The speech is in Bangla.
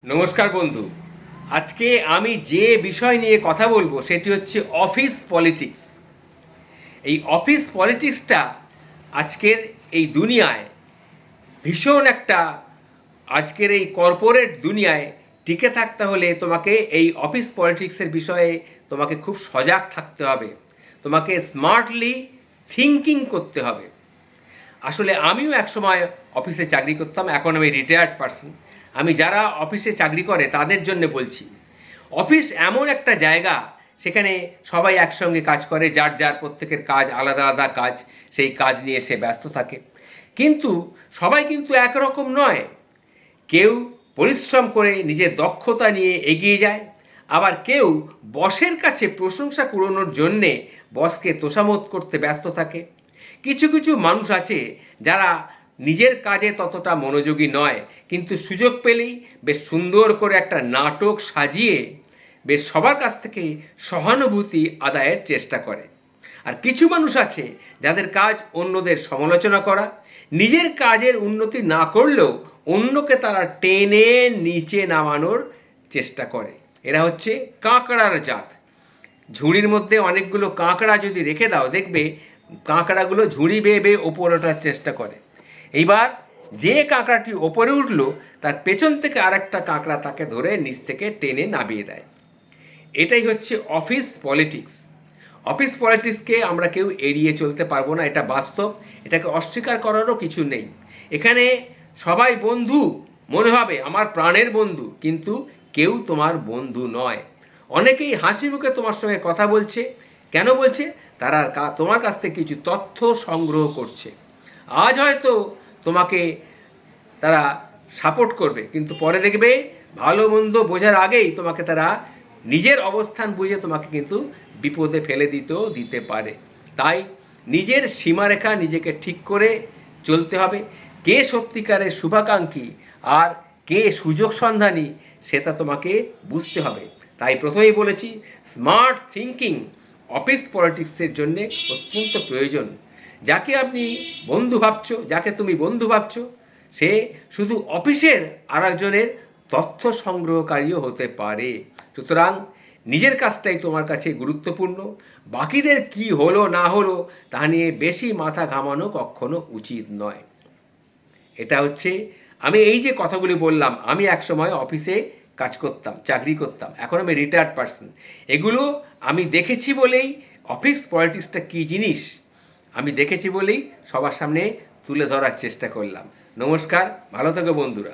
নমস্কার বন্ধু। আজকে আমি যে বিষয় নিয়ে কথা বলবো সেটি হচ্ছে অফিস পলিটিক্স। এই অফিস পলিটিক্সটা আজকের এই দুনিয়ায় ভীষণ একটা, আজকের এই কর্পোরেট দুনিয়ায় টিকে থাকতে হলে তোমাকে এই অফিস পলিটিক্সের বিষয়ে তোমাকে খুব সজাগ থাকতে হবে, তোমাকে স্মার্টলি থিঙ্কিং করতে হবে। আসলে আমিও একসময় অফিসে চাকরি করতাম, এখন আমি রিটায়ার্ড পারসন। আমি যারা অফিসে চাকরি করে তাদের জন্য বলছি, অফিস এমন একটা জায়গা, সেখানে সবাই একসঙ্গে কাজ করে, যার যার প্রত্যেকের কাজ আলাদা আলাদা কাজ, সেই কাজ নিয়ে সে ব্যস্ত থাকে। কিন্তু সবাই কিন্তু একরকম নয়। কেউ পরিশ্রম করে নিজের দক্ষতা নিয়ে এগিয়ে যায়, আবার কেউ বসের কাছে প্রশংসা কুড়ানোর জন্যে বসকে তোষামোদ করতে ব্যস্ত থাকে। কিছু কিছু মানুষ আছে যারা নিজের কাজে ততটা মনোযোগী নয়, কিন্তু সুযোগ পেলেই বেশ সুন্দর করে একটা নাটক সাজিয়ে বেশ সবার কাছ থেকে সহানুভূতি আদায়ের চেষ্টা করে। আর কিছু মানুষ আছে যাদের কাজ অন্যদের সমালোচনা করা, নিজের কাজের উন্নতি না করলেও অন্যকে তারা টেনে নিচে নামানোর চেষ্টা করে। এরা হচ্ছে কাঁকড়ার জাত। ঝুড়ির মধ্যে অনেকগুলো কাঁকড়া যদি রেখে দাও, দেখবে কাঁকড়াগুলো ঝুড়ি বেয়ে বেয়ে ওপরে ওঠার চেষ্টা করে। এইবার যে কাঁকড়াটি ওপরে উঠলো, তার পেছন থেকে আরেকটা কাঁকড়া তাকে ধরে নিচ থেকে টেনে নামিয়ে দেয়। এটাই হচ্ছে অফিস পলিটিক্স। অফিস পলিটিক্সকে আমরা কেউ এড়িয়ে চলতে পারবো না, এটা বাস্তব। এটাকে অস্বীকার করারও কিছু নেই। এখানে সবাই বন্ধু, মনে হবে আমার প্রাণের বন্ধু, কিন্তু কেউ তোমার বন্ধু নয়। অনেকেই হাসি মুখে তোমার সঙ্গে কথা বলছে। কেন বলছে? তারা তোমার কাছ থেকে কিছু তথ্য সংগ্রহ করছে। আজ হয়তো তোমাকে তারা সাপোর্ট করবে, কিন্তু পরে দেখবে ভালো মন্দ বোঝার আগেই তোমাকে তারা নিজের অবস্থান বুঝে তোমাকে কিন্তু বিপদে ফেলে দিতে পারে। তাই নিজের সীমারেখা নিজেকে ঠিক করে চলতে হবে। কে সত্যিকারের শুভাকাঙ্ক্ষী আর কে সুযোগ সন্ধানী, সেটা তোমাকে বুঝতে হবে। তাই প্রথমেই বলেছি, স্মার্ট থিঙ্কিং অফিস পলিটিক্সের জন্যে অত্যন্ত প্রয়োজন। যাকে আপনি বন্ধু ভাবছো, যাকে তুমি বন্ধু ভাবছো, সে শুধু অফিসের আরেকজনের তথ্য সংগ্রহকারীও হতে পারে। সুতরাং নিজের কাজটাই তোমার কাছে গুরুত্বপূর্ণ। বাকিদের কি হলো না হলো তা নিয়ে বেশি মাথা ঘামানো কখনো উচিত নয়। এটা হচ্ছে, আমি এই যে কথাগুলি বললাম, আমি একসময় অফিসে কাজ করতাম, চাকরি করতাম, এখন আমি রিটায়ার্ড পারসন। এগুলো আমি দেখেছি বলেই, অফিস পলিটিক্সটা কী জিনিস আমি দেখেছি বলেই সবার সামনে তুলে ধরার চেষ্টা করলাম। নমস্কার, ভালো থেকো বন্ধুরা।